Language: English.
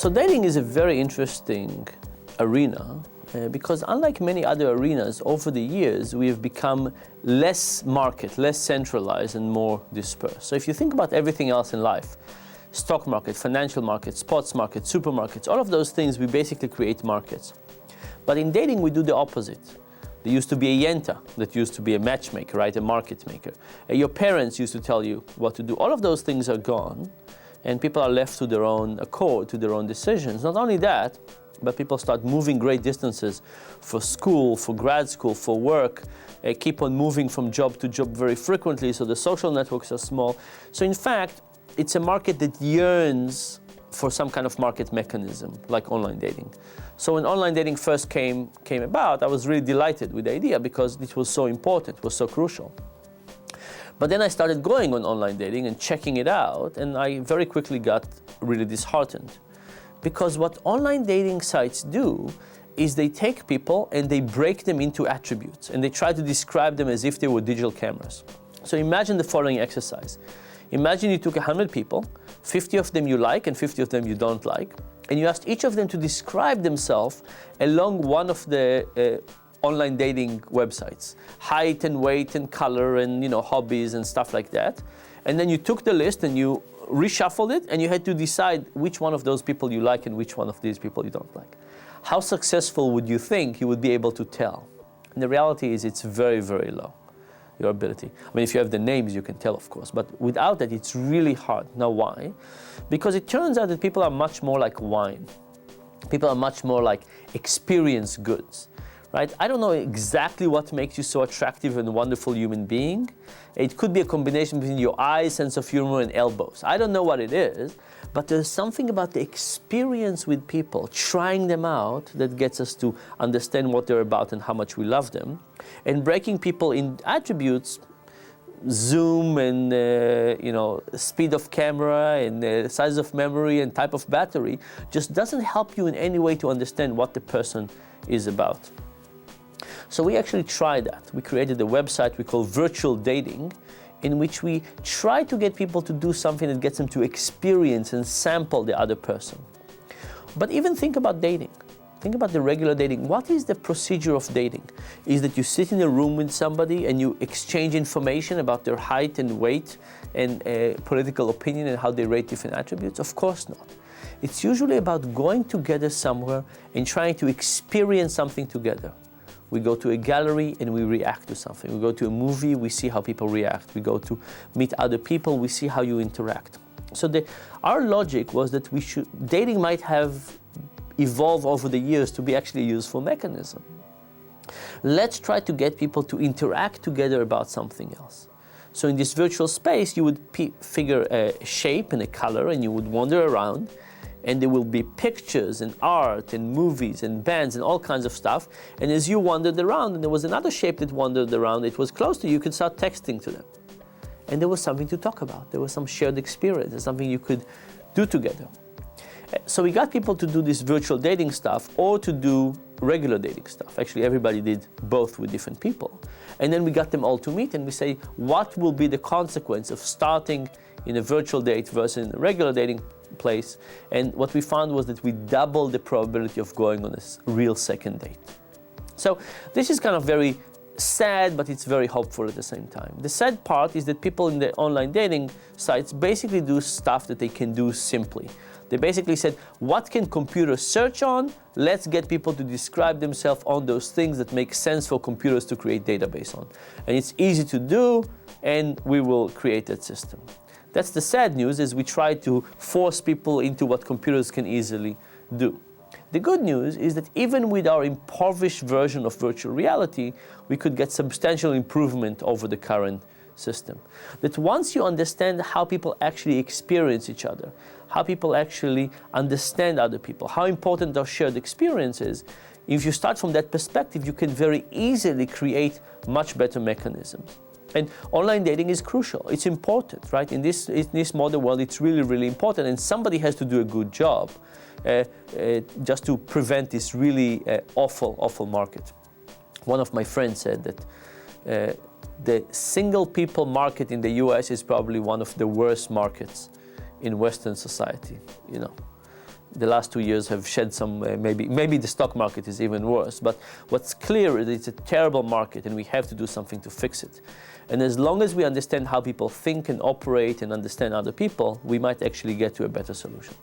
So dating is a very interesting arena because unlike many other arenas, over the years we have become less market, less centralized and more dispersed. So if you think about everything else in life, stock market, financial market, sports market, supermarkets, all of those things, we basically create markets. But in dating we do the opposite. There used to be a yenta that used to be a matchmaker, right? A market maker. Your parents used to tell you what to do. All of those things are gone, and people are left to their own accord, to their own decisions. Not only that, but people start moving great distances for school, for grad school, for work, keep on moving from job to job very frequently, so the social networks are small. So in fact, it's a market that yearns for some kind of market mechanism, like online dating. So when online dating first came about, I was really delighted with the idea because it was so important, it was so crucial. But then I started going on online dating and checking it out, and I very quickly got really disheartened. Because what online dating sites do is they take people and they break them into attributes, and they try to describe them as if they were digital cameras. So imagine the following exercise. Imagine you took 100 people, 50 of them you like and 50 of them you don't like, and you asked each of them to describe themselves along one of the online dating websites. Height and weight and color and hobbies and stuff like that. And then you took the list and you reshuffled it, and you had to decide which one of those people you like and which one of these people you don't like. How successful would you think you would be able to tell? And the reality is it's very, very low, your ability. I mean, if you have the names, you can tell, of course, but without that, it's really hard. Now, why? Because it turns out that people are much more like wine. People are much more like experience goods, right? I don't know exactly what makes you so attractive and wonderful human being. It could be a combination between your eyes, sense of humor, and elbows. I don't know what it is, but there's something about the experience with people, trying them out, that gets us to understand what they're about and how much we love them. And breaking people in attributes, zoom and speed of camera and size of memory and type of battery, just doesn't help you in any way to understand what the person is about. So we actually tried that. We created a website we call Virtual Dating, in which we try to get people to do something that gets them to experience and sample the other person. But even think about dating. Think about the regular dating. What is the procedure of dating? Is that you sit in a room with somebody and you exchange information about their height and weight and political opinion and how they rate different attributes? Of course not. It's usually about going together somewhere and trying to experience something together. We go to a gallery and we react to something. We go to a movie, we see how people react. We go to meet other people, we see how you interact. So our logic was that dating might have evolved over the years to be actually a useful mechanism. Let's try to get people to interact together about something else. So in this virtual space, you would figure a shape and a color, and you would wander around, and there will be pictures and art and movies and bands and all kinds of stuff. And as you wandered around, and there was another shape that wandered around, it was close to you, you could start texting to them. And there was something to talk about. There was some shared experience and something you could do together. So we got people to do this virtual dating stuff or to do regular dating stuff. Actually, everybody did both with different people. And then we got them all to meet and we say, what will be the consequence of starting in a virtual date versus in a regular dating place? And what we found was that we doubled the probability of going on a real second date. So this is kind of very sad, but it's very hopeful at the same time. The sad part is that people in the online dating sites basically do stuff that they can do simply. They basically said, what can computers search on? Let's get people to describe themselves on those things that make sense for computers to create database on. And it's easy to do, and we will create that system. That's the sad news, is we try to force people into what computers can easily do. The good news is that even with our impoverished version of virtual reality, we could get substantial improvement over the current system. That once you understand how people actually experience each other, how people actually understand other people, how important our shared experience is, if you start from that perspective, you can very easily create much better mechanisms. And online dating is crucial. It's important, right? In this modern world, it's really, really important, and somebody has to do a good job just to prevent this really awful market. One of my friends said that the single people market in the US is probably one of the worst markets in Western society. the last 2 years have shed some, maybe the stock market is even worse. But what's clear is it's a terrible market and we have to do something to fix it. And as long as we understand how people think and operate and understand other people, we might actually get to a better solution.